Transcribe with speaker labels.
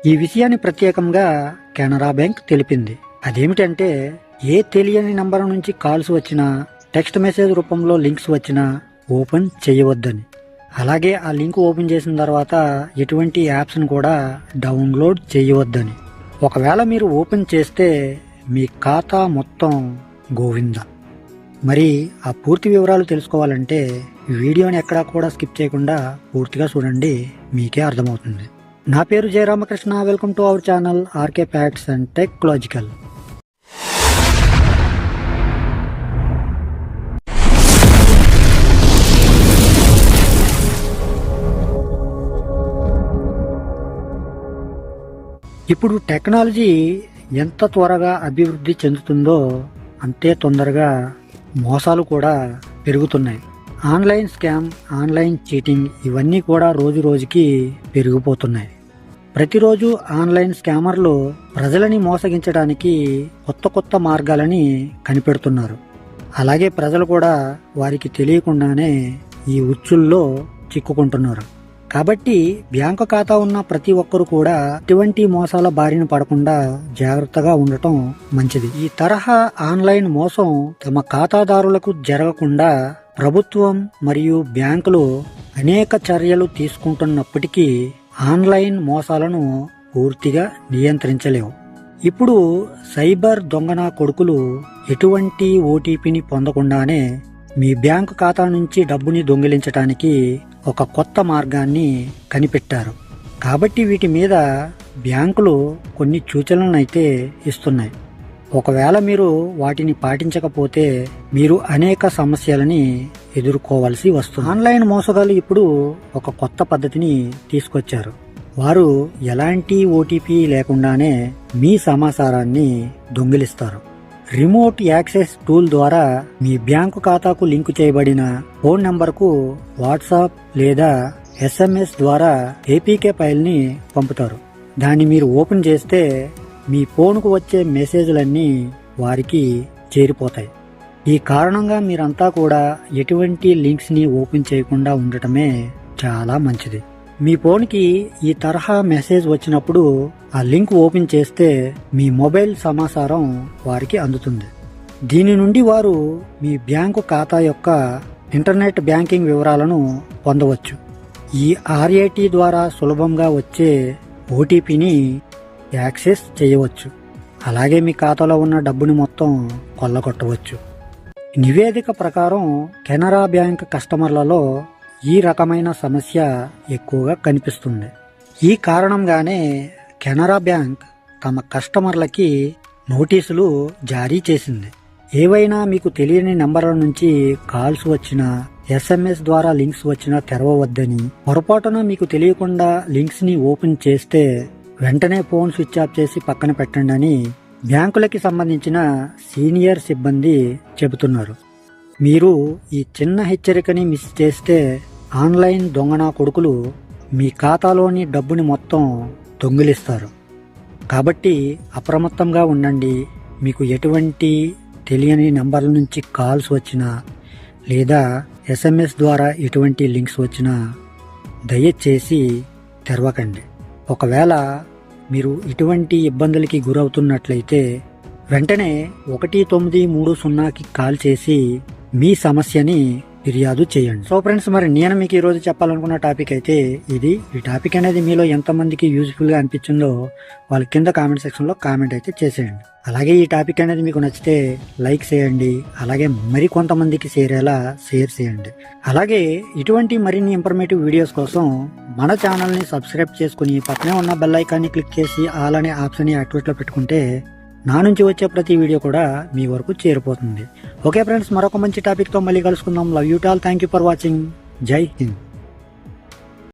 Speaker 1: ఈ విషయాన్ని ప్రత్యేకంగా కెనరా బ్యాంక్ తెలిపింది. అదేమిటంటే ఏ తెలియని నంబర్ నుంచి కాల్స్ వచ్చినా, టెక్స్ట్ మెసేజ్ రూపంలో లింక్స్ వచ్చినా ఓపెన్ చేయవద్దని. అలాగే ఆ లింక్ ఓపెన్ చేసిన తర్వాత ఎటువంటి యాప్స్ను కూడా డౌన్లోడ్ చేయవద్దని. ఒకవేళ మీరు ఓపెన్ చేస్తే మీ ఖాతా మొత్తం గోవింద. మరి ఆ పూర్తి వివరాలు తెలుసుకోవాలంటే వీడియోని ఎక్కడా కూడా స్కిప్ చేయకుండా పూర్తిగా చూడండి, మీకే అర్థమవుతుంది. నా పేరు Jayaramakrishna. Welcome to our channel RK facts and technological. ఇప్పుడు టెక్నాలజీ ఎంత త్వరగా అభివృద్ధి చెందుతుందో అంతే తొందరగా మోసాలు కూడా పెరుగుతున్నాయి. ఆన్లైన్ స్కామ్, ఆన్లైన్ చీటింగ్ ఇవన్నీ కూడా రోజు రోజుకి పెరిగిపోతున్నాయి. ప్రతిరోజు ఆన్లైన్ స్కామర్లు ప్రజలని మోసగించడానికి కొత్త కొత్త మార్గాలని కనిపెడుతున్నారు. అలాగే ప్రజలు కూడా వారికి తెలియకుండానే ఈ ఉచ్చుల్లో చిక్కుకుంటున్నారు. కాబట్టి బ్యాంకు ఖాతా ఉన్న ప్రతి ఒక్కరు కూడా ఇటువంటి మోసాల బారిన పడకుండా జాగ్రత్తగా ఉండటం మంచిది. ఈ తరహా ఆన్లైన్ మోసం తమ ఖాతాదారులకు జరగకుండా ప్రభుత్వం మరియు బ్యాంకులు అనేక చర్యలు తీసుకుంటున్నప్పటికీ ఆన్లైన్ మోసాలను పూర్తిగా నియంత్రించలేవు. ఇప్పుడు సైబర్ దొంగన కొడుకులు ఎటువంటి ఓటీపీని పొందకుండానే మీ బ్యాంకు ఖాతా నుంచి డబ్బుని దొంగిలించడానికి ఒక కొత్త మార్గాన్ని కనిపెట్టారు. కాబట్టి వీటి మీద బ్యాంకులు కొన్ని సూచనలను అయితే ఇస్తున్నాయి. ఒకవేళ మీరు వాటిని పాటించకపోతే మీరు అనేక సమస్యలని ఎదుర్కోవాల్సి వస్తుంది. ఆన్లైన్ మోసగాళ్ళు ఇప్పుడు ఒక కొత్త పద్ధతిని తీసుకొచ్చారు. వారు ఎలాంటి ఓటీపీ లేకుండానే మీ సమాచారాన్ని దొంగిలిస్తారు. రిమోట్ యాక్సెస్ టూల్ ద్వారా మీ బ్యాంకు ఖాతాకు లింకు చేయబడిన ఫోన్ నంబర్కు వాట్సాప్ లేదా SMS ద్వారా ఏపీకే ఫైల్ని పంపుతారు. దాన్ని మీరు ఓపెన్ చేస్తే మీ ఫోన్కు వచ్చే మెసేజ్లన్నీ వారికి చేరిపోతాయి. ఈ కారణంగా మీరంతా కూడా ఎటువంటి లింక్స్ని ఓపెన్ చేయకుండా ఉండటమే చాలా మంచిది. మీ ఫోన్కి ఈ తరహా మెసేజ్ వచ్చినప్పుడు ఆ లింక్ ఓపెన్ చేస్తే మీ మొబైల్ సమాచారం వారికి అందుతుంది. దీని నుండి వారు మీ బ్యాంకు ఖాతా యొక్క ఇంటర్నెట్ బ్యాంకింగ్ వివరాలను పొందవచ్చు. ఈ RAT ద్వారా సులభంగా వచ్చే ఓటీపీని యాక్సెస్ చేయవచ్చు. అలాగే మీ ఖాతాలో ఉన్న డబ్బుని మొత్తం కొల్లగొట్టవచ్చు. నివేదిక ప్రకారం కెనరా బ్యాంక్ కస్టమర్లలో ఈ రకమైన సమస్య ఎక్కువగా కనిపిస్తుంది. ఈ కారణంగానే కెనరా బ్యాంక్ తమ కస్టమర్లకి నోటీసులు జారీ చేసింది. ఏవైనా మీకు తెలియని నంబర్ల నుంచి కాల్స్ వచ్చినా, SMS ద్వారా లింక్స్ వచ్చినా తెరవవద్దని, పొరపాటున మీకు తెలియకుండా లింక్స్ ని ఓపెన్ చేస్తే వెంటనే ఫోన్ స్విచ్ ఆఫ్ చేసి పక్కన పెట్టండి అని బ్యాంకులకి సంబంధించిన సీనియర్ సిబ్బంది చెబుతున్నారు. మీరు ఈ చిన్న హెచ్చరికని మిస్ చేస్తే ఆన్లైన్ దొంగన కొడుకులు మీ ఖాతాలోని డబ్బుని మొత్తం దొంగిలిస్తారు. కాబట్టి అప్రమత్తంగా ఉండండి. మీకు ఎటువంటి తెలియని నంబర్ల నుంచి కాల్స్ వచ్చినా లేదా SMS ద్వారా ఎటువంటి లింక్స్ వచ్చినా దయచేసి తెరవకండి. ఒకవేళ మీరు ఇటువంటి ఇబ్బందులకి గురవుతున్నట్లయితే వెంటనే 1930కి కాల్ చేసి మీ సమస్యని ఫిర్యాదు చేయండి. సో ఫ్రెండ్స్, మరి నేను మీకు ఈరోజు చెప్పాలనుకున్న టాపిక్ అయితే ఇది. ఈ టాపిక్ అనేది మీలో ఎంతమందికి యూజ్ఫుల్గా అనిపించిందో వాళ్ళ కింద కామెంట్ సెక్షన్లో కామెంట్ అయితే చేసేయండి. అలాగే ఈ టాపిక్ అనేది మీకు నచ్చితే లైక్ చేయండి. అలాగే మరి కొంతమందికి చేరేలా షేర్ చేయండి. అలాగే ఇటువంటి మరిన్ని ఇన్ఫర్మేటివ్ వీడియోస్ కోసం మన ఛానల్ని సబ్స్క్రైబ్ చేసుకుని పక్కనే ఉన్న బెల్ ఐకాన్ని క్లిక్ చేసి ఆల్ అనే ఆప్షన్ని యాక్టివేట్లో పెట్టుకుంటే నా నుంచి వచ్చే ప్రతి వీడియో కూడా మీ వరకు చేరిపోతుంది. ఓకే ఫ్రెండ్స్, మరొక మంచి టాపిక్తో మళ్ళీ కలుసుకుందాం. Love you all. Thank you for watching. జై హింద్.